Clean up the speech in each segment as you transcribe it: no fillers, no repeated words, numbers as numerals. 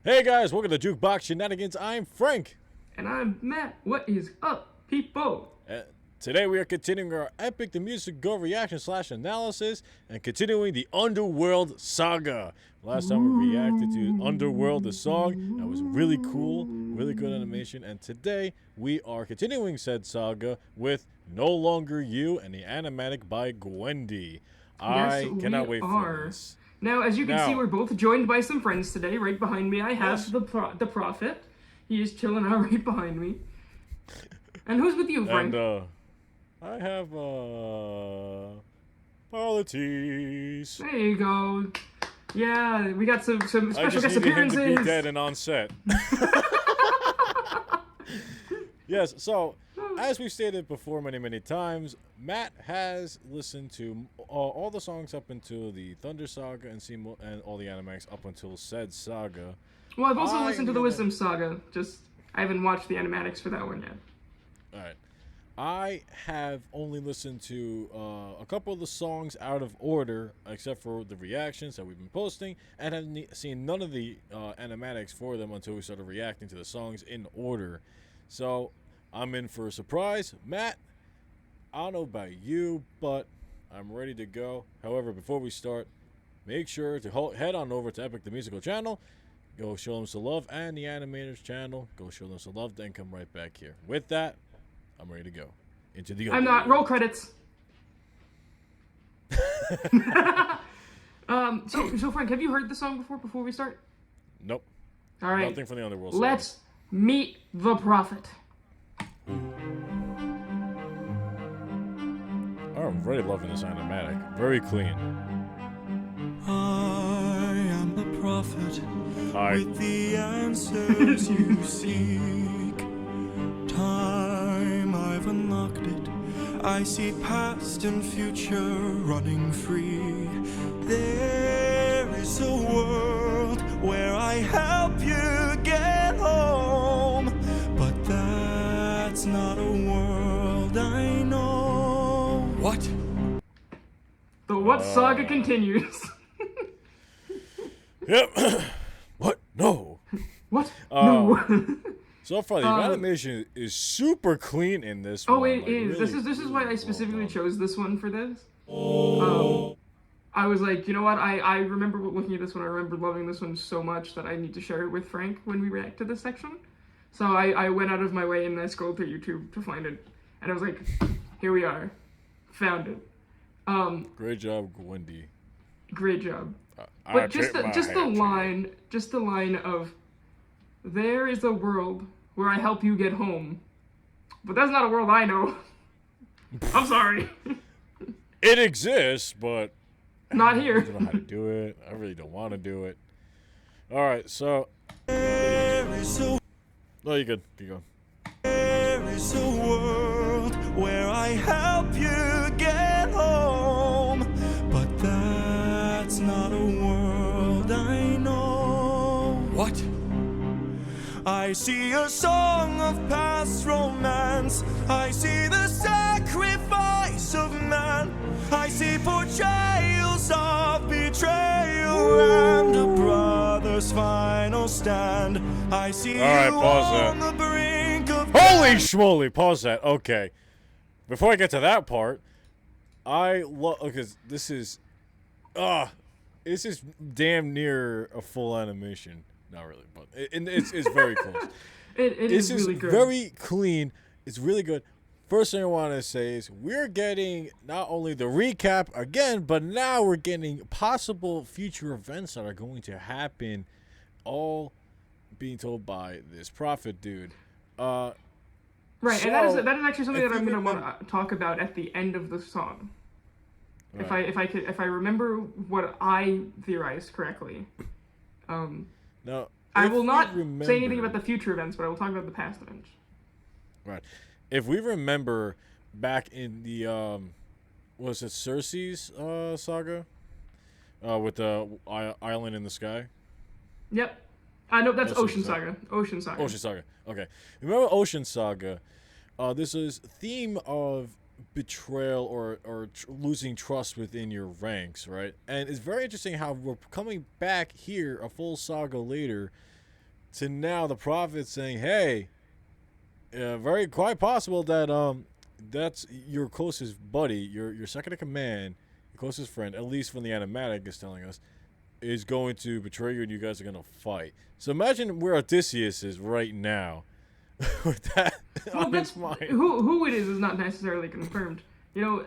Hey guys, welcome to Jukebox Shenanigans. I'm Frank. And I'm Matt. What is up, people? Today we are continuing our Epic the Music Go reaction / analysis and continuing the Underworld Saga. Last time we reacted to Underworld, the song. That was really cool, really good animation. And today we are continuing said saga with No Longer You and the Animatic by Gwendy. I cannot wait for this. Now, as you can see, we're both joined by some friends today. Right behind me, I have the Prophet. He is chilling out right behind me. And who's with you, Frank? And I have Polities. There you go. Yeah, we got some special guest appearances. Him to be dead and on set. Yes, so as we've stated before many times, Matt has listened to all the songs up until the Thunder Saga and all the animatics up until said saga. Well, I've also listened to the Wisdom Saga. Just I haven't watched the animatics for that one yet. All right. I have only listened to a couple of the songs out of order, except for the reactions that we've been posting, and have seen none of the animatics for them until we started reacting to the songs in order. So I'm in for a surprise. Matt, I don't know about you, but I'm ready to go. However, before we start, make sure to head on over to Epic the Musical channel. Go show them some love, and the Animators channel. Go show them some love, then come right back here. With that, I'm ready to go into the. I'm not. Roll credits. So Frank, have you heard the song before we start? Nope. All right. Nothing from the Underworld Saga. Let's meet the Prophet. I'm really loving this animatic. Very clean. I am the prophet Hi. with the answers you seek. Time, I've unlocked it. I see past and future running free. There is a world where I help you get home, but that's not a world I know. What? The What Saga continues. Yep. What? No. What? No. So far, the animation is super clean in this one. Oh, it is. Really this is why I specifically chose this one for this. I was like, you know what? I remember looking at this one. I remember loving this one so much that I need to share it with Frank when we react to this section. So I went out of my way and I scrolled through YouTube to find it, and I was like, here we are, found it. Great job, Gwendy. Great job. But just the line of, there is a world where I help you get home, but that's not a world I know. I'm sorry. It exists, but not here. I don't know how to do it. I really don't want to do it. All right, so. No, you're good. Keep going. There is a world where I help you get home, but that's not a world I know. What? I see a song of past romance. I see the sacrifice of man. I see portrayals of betrayal and a brother's final stand. I see you on the brink of Holy schmoly, pause that. Okay. Before I get to that part, I love, because this is damn near a full animation. Not really, but it's very close. It is really good. Very clean. It's really good. First thing I want to say is we're getting not only the recap again, but now we're getting possible future events that are going to happen, all being told by this Prophet dude. Right, so, and that is actually something that I'm going to want to talk about at the end of the song. Right. If I remember what I theorized correctly. Now, I will not say anything about the future events, but I will talk about the past events. Right. If we remember back in the was it Cersei's saga with the island in the sky? Yep. No, that's Ocean Saga. Ocean Saga. Ocean Saga. Okay. Remember Ocean Saga? This is theme of betrayal or losing trust within your ranks, right? And it's very interesting how we're coming back here a full saga later to now the prophet saying, "Hey, very quite possible that that's your closest buddy, your second in command, your closest friend, at least when the animatic is telling us, is going to betray you and you guys are gonna fight." So imagine where Odysseus is right now with that on his mind. Who it is not necessarily confirmed.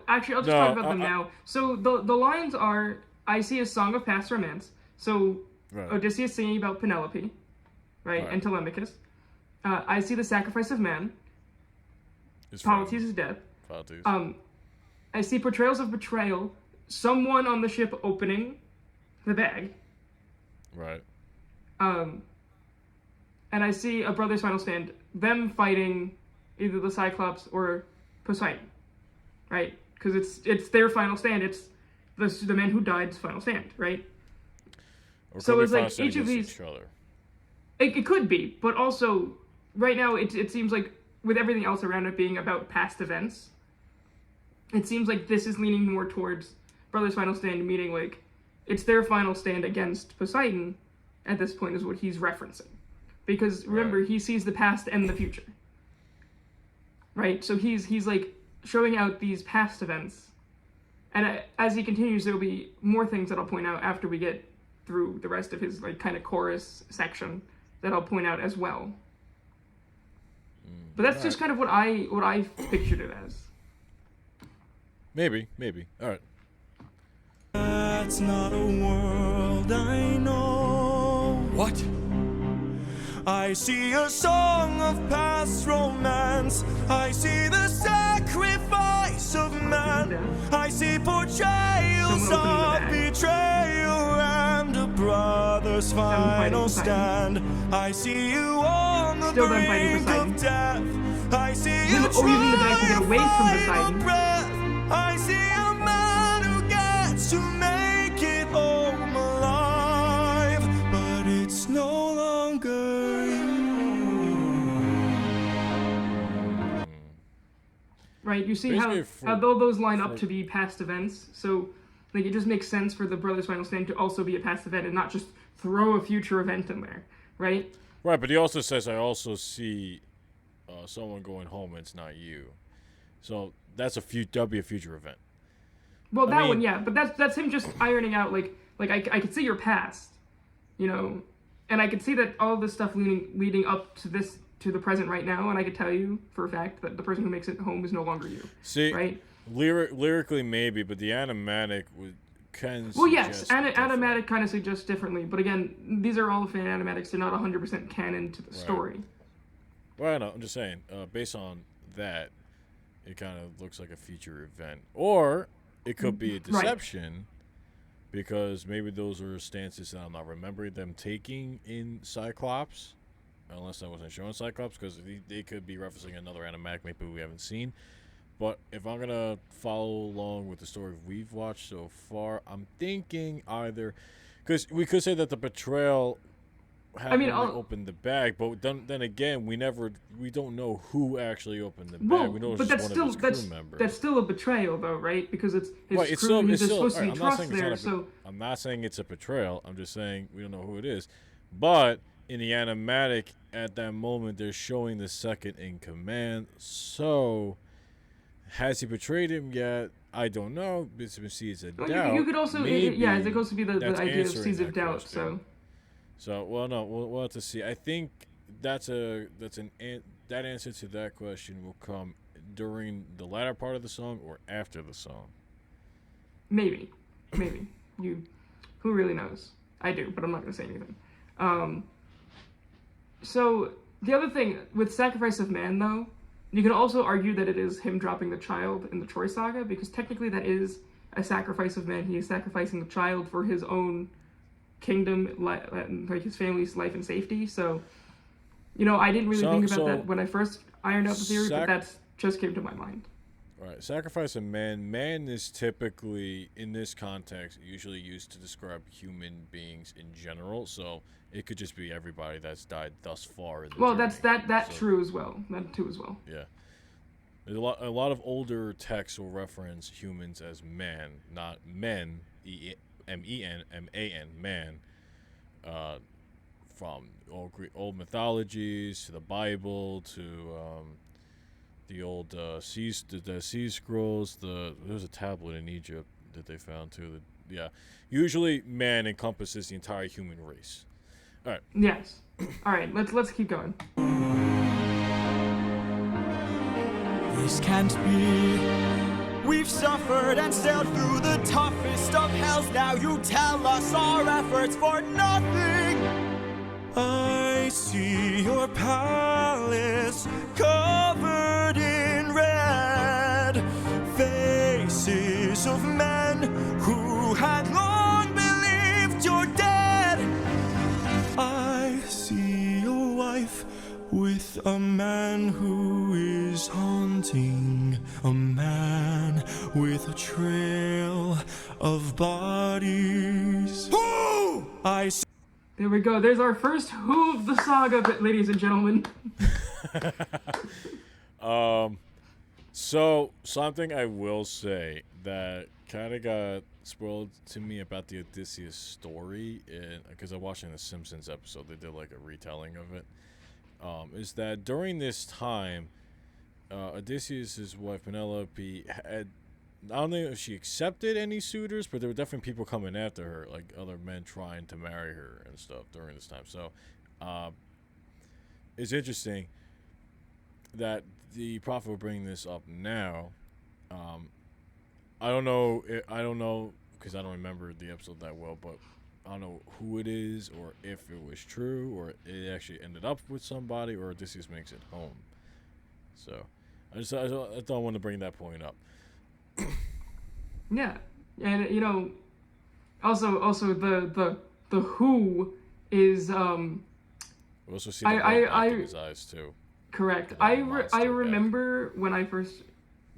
Actually, I'll just talk about them now. So the lines are, I see a song of past romance. So Right. Odysseus singing about Penelope, right, and Telemachus. I see the sacrifice of man. Polites' death. I see portrayals of betrayal. Someone on the ship opening the bag. Right. And I see a brother's final stand. Them fighting either the Cyclops or Poseidon, right? Because it's their final stand. It's the man who died's final stand, right? Or so it's like each of these. Each other. It could be, but also right now it seems like with everything else around it being about past events, it seems like this is leaning more towards Brothers' Final Stand, meaning like it's their final stand against Poseidon at this point is what he's referencing. Because remember, he sees the past and the future. Right? So he's like showing out these past events. And as he continues, there'll be more things that I'll point out after we get through the rest of his like kind of chorus section that I'll point out as well. But that's just kind of what I pictured it as. Maybe. All right. That's not a world I know. What? I see a song of past romance. I see the sacrifice of man. I see portrayals of betrayal and a brother's final stand. I see you on the brink of death. I see you using the bag to get away from Poseidon. I see a man who gets to make it home alive, but it's no longer you. Right, you see how though those line up to be past events, so like it just makes sense for the Brothers' Final Stand to also be a past event and not just throw a future event in there, right? Right, but he also says, I also see someone going home and it's not you. So that'll be a future event. Well, that one, yeah, but that's him just ironing out, like I could see your past, and I could see that all this stuff leading up to the present right now, and I could tell you for a fact that the person who makes it home is no longer you. See, right? Lyrically maybe, but the animatic can. Well, yes, animatic kind of suggests differently, but again, these are all fan animatics; they're not 100% canon to the story. Well, no, I'm just saying, based on that, it kind of looks like a future event, or it could be a deception, because maybe those are stances that I'm not remembering them taking in Cyclops, unless I wasn't showing Cyclops, because they could be referencing another animatic maybe we haven't seen. But if I'm gonna follow along with the story we've watched so far, I'm thinking either, because we could say that the betrayal opened the bag, but then again, we don't know who actually opened the bag. We know it's just one of his crew members. That's still a betrayal, though, right? Because it's his crew. He's supposed to be trust there. So I'm not saying it's a betrayal. I'm just saying we don't know who it is. But in the animatic, at that moment, they're showing the second in command. So has he betrayed him yet? I don't know. It's seeds of doubt. You could also, it goes to be the idea of seeds of doubt. So, well, no, we'll have to see. I think that answer to that question will come during the latter part of the song or after the song. Maybe. Who really knows? I do, but I'm not going to say anything. So the other thing with Sacrifice of Man, though, you can also argue that it is him dropping the child in the Troy Saga, because technically that is a sacrifice of man. He is sacrificing the child for his own kingdom, like his family's life and safety. So, I didn't really think about that when I first ironed out the theory, but that just came to my mind. Right, sacrifice of man. Man is typically, in this context, usually used to describe human beings in general. So it could just be everybody that's died thus far in the journey. That's true as well. That too as well. Yeah. There's a lot of older texts will reference humans as man, not men, MEN, man. From old mythologies to the Bible to the old the sea scrolls. There's a tablet in Egypt that they found too. Yeah, usually man encompasses the entire human race. All right. Yes. All right. Let's keep going. This can't be. We've suffered and sailed through the toughest of hells. Now you tell us our efforts for nothing. I see your palace covered in red, faces of men who had long believed you're dead. I see your wife with a man who is haunting, a man with a trail of bodies. Who? I see. There we go. There's our first Who of the Saga, ladies and gentlemen. So something I will say that kind of got spoiled to me about the Odysseus story, because I watched in the Simpsons episode, they did like a retelling of it. Is that during this time, Odysseus' wife Penelope had, I don't know if she accepted any suitors, but there were definitely people coming after her, like other men trying to marry her and stuff during this time. So, it's interesting that the prophet will bring this up now. I don't know because I don't remember the episode that well, but I don't know who it is or if it was true or it actually ended up with somebody or Odysseus makes it home. So, I thought I wanted to bring that point up. Yeah, and you know, also the Who is We also see the I in his eyes too. Correct. I remember when I first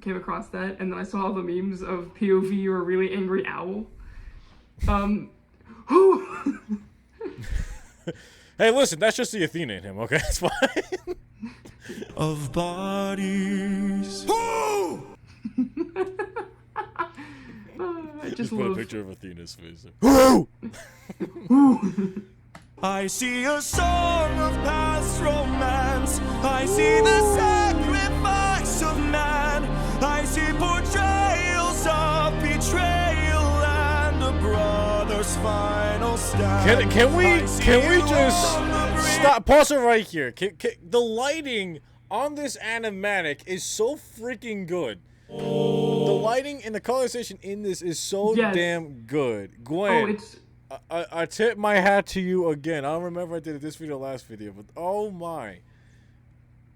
came across that, and then I saw all the memes of POV or a really angry owl. Who? Hey, listen, that's just the Athena in him. Okay, it's fine. Of bodies. Who? I Just put a picture of Athena's face. Who? I see a song of past romance. I see the sacrifice of man. I see portrayals of betrayal and a brother's final stand. Can we just stop? Pause it right here. The lighting on this animatic is so freaking good. The lighting and the colorization in this is so damn good. Gwen, I tip my hat to you again. I don't remember I did this video last video, but oh my,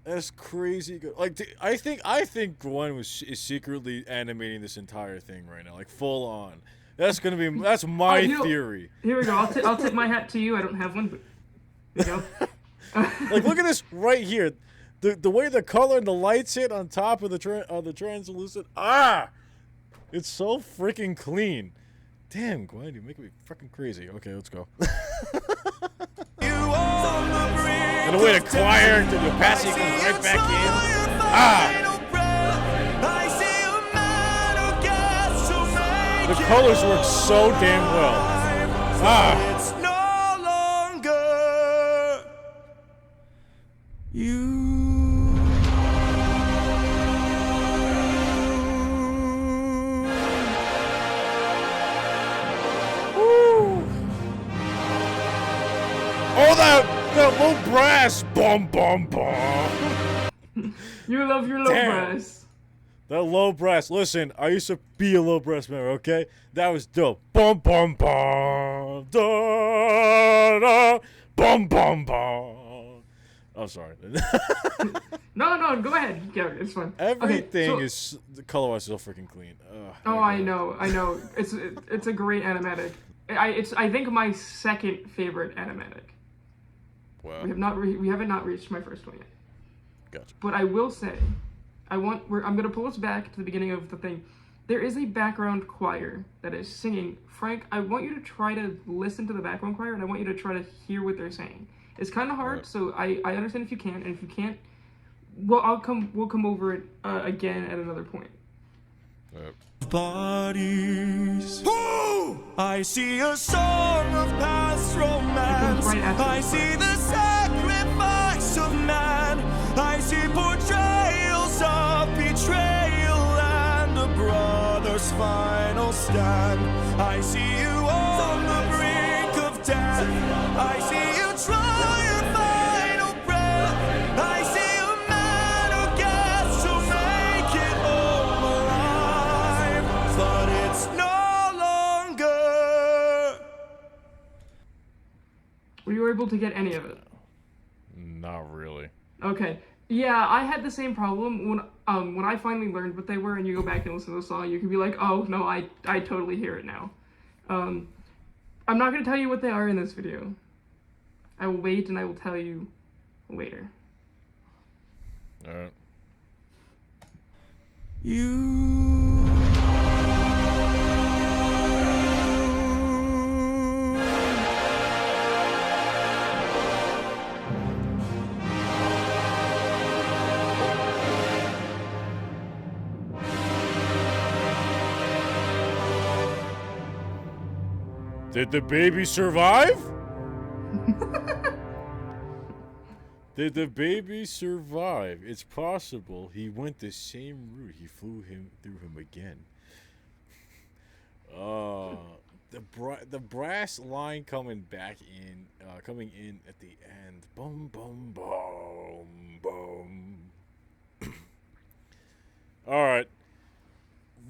that's crazy good. Like I think Gwen is secretly animating this entire thing right now, like full on. That's my theory. Here we go. I'll tip my hat to you. I don't have one, but there you go. Like look at this right here. The way the color and the lights hit on top of the translucent, it's so freaking clean. Damn, Gwen, you're making me freaking crazy. Okay, let's go. And the way the choir and the passing goes right back in. The colors work so damn well. It's no longer you. Oh, that low brass, bum bum bum. You love your low brass. That low brass. Listen, I used to be a low brass member. Okay, that was dope. Bum bum bum, da da, bum bum bum. I'm sorry. No, go ahead. Yeah, it's fine. Everything is color-wise so freaking clean. I know. It's a great animatic. I think my second favorite animatic. Wow. We haven't reached my first one yet. Gotcha. But I will say, I'm gonna pull us back to the beginning of the thing. There is a background choir that is singing. Frank, I want you to try to listen to the background choir, and I want you to try to hear what they're saying. It's kind of hard, so I understand if you can, and if you can't, we'll come over it again at another point. Bodies. Woo! I see a song of past romance. Right after I see the sacrifice of man. I see portrayals of betrayal and a brother's final stand. I see you on the brink of death. I see you try your final breath. I see a man who gets to make it home alive, but it's no longer. Were you able to get any of it? Not really. Okay. Yeah, I had the same problem when I finally learned what they were, and you go back and listen to the song, you can be like, oh no, I totally hear it now. I'm not gonna tell you what they are in this video. I will wait and I will tell you later. Alright. Did the baby survive? Did the baby survive? It's possible he went the same route. He flew through him again. The brass line coming in at the end. Boom, boom, boom, boom. All right,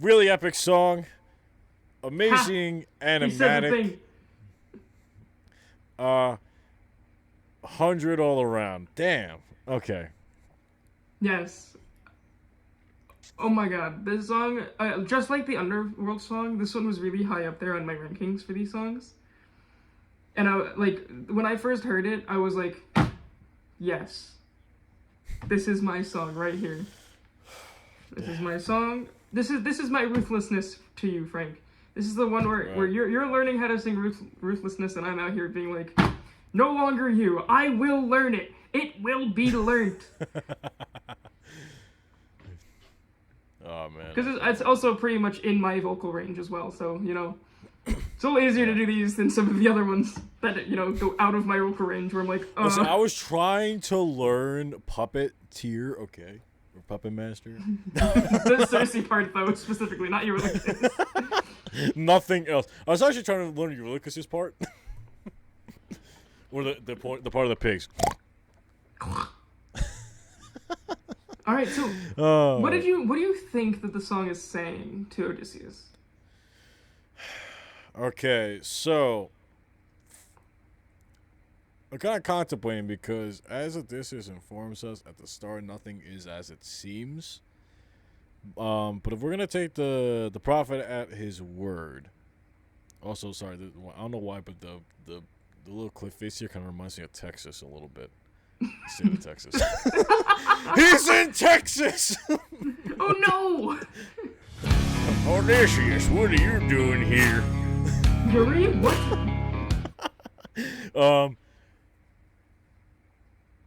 really epic song. Amazing animatic. 100 all around. Damn. Okay. Yes. Oh my god, this song, just like the Underworld song, this one was really high up there on my rankings for these songs. And when I first heard it, I was like, yes, this is my song right here. This is my song. This is my ruthlessness to you, Frank. This is the one where you're learning how to sing ruthlessness, and I'm out here being like, no longer you. I will learn it. It will be learned. Oh man. Because it's also pretty much in my vocal range as well, so it's a little easier to do these than some of the other ones that go out of my vocal range. Where I'm like, Listen, I was trying to learn Puppeteer, okay, or Puppet Master. The Cersei part though, specifically, not Eurylochus. Nothing else. I was actually trying to learn Eurylochus' part, or the part of the pigs. All right, so what do you think that the song is saying to Odysseus? Okay, so I'm kind of contemplating because as Odysseus informs us at the start, nothing is as it seems. But if we're gonna take the prophet at his word, also sorry, I don't know why, but the little cliff face here kind of reminds me of Texas a little bit. State of Texas. He's in Texas. Oh no! Odysseus, what are you doing here? Yuri, what?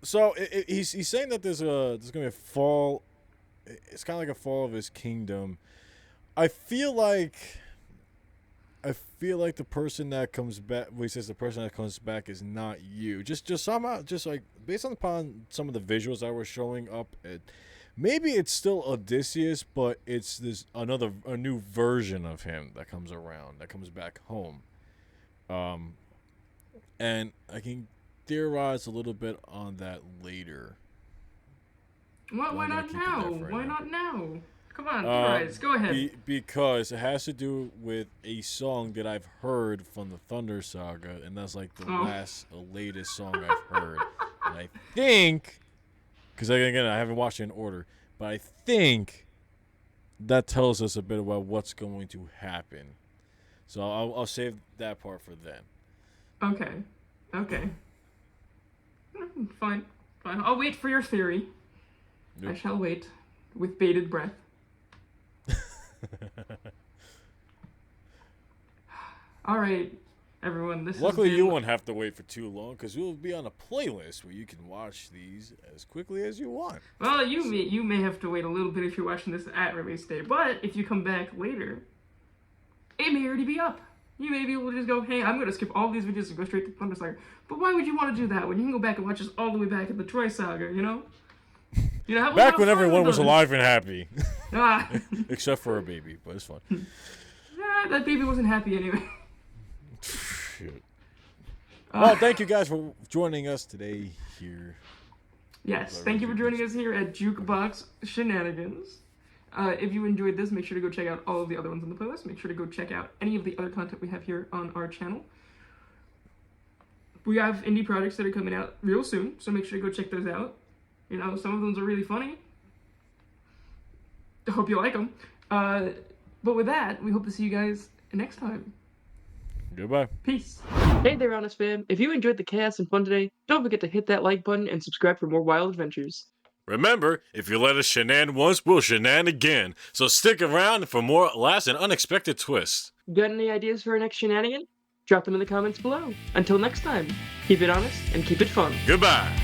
So he's saying that there's gonna be a fall. It's kind of like a fall of his kingdom. I feel like the person that comes back. Well, he says the person that comes back is not you. Just somehow, just like based upon some of the visuals that were showing up, maybe it's still Odysseus, but it's a new version of him that comes around, that comes back home. And I can theorize a little bit on that later. Why not now? Why not now? Come on, theorize. Go ahead. Because it has to do with a song that I've heard from the Thunder Saga, and that's like the latest song I've heard. And I think, because again, I haven't watched it in order, but I think that tells us a bit about what's going to happen. So I'll save that part for then. Okay. Fine. I'll wait for your theory. Yep. I shall wait with bated breath. All right. everyone. This Luckily, has you been... won't have to wait for too long because we'll be on a playlist where you can watch these as quickly as you want. Well, you may have to wait a little bit if you're watching this at release day, but if you come back later, it may already be up. You may be able to just go, hey, I'm going to skip all these videos and go straight to Thunder Saga. But why would you want to do that when you can go back and watch us all the way back at the Troy Saga, you know? Back when everyone was alive and happy. Ah. Except for a baby, but it's fun. That baby wasn't happy anyway. Shit. Well, thank you guys for joining us today here. Yes, thank you for joining us here at Jukebox Shenanigans. If you enjoyed this, make sure to go check out all of the other ones on the playlist. Make sure to go check out any of the other content we have here on our channel. We have indie projects that are coming out real soon, so make sure to go check those out. You know, some of them are really funny. I hope you like them. But with that, we hope to see you guys next time. Goodbye. Peace. Hey there, Honest Fam. If you enjoyed the chaos and fun today, don't forget to hit that like button and subscribe for more wild adventures. Remember, if you let us shenan once, we'll shenan again. So stick around for more last and unexpected twists. Got any ideas for our next shenanigan? Drop them in the comments below. Until next time, keep it honest and keep it fun. Goodbye.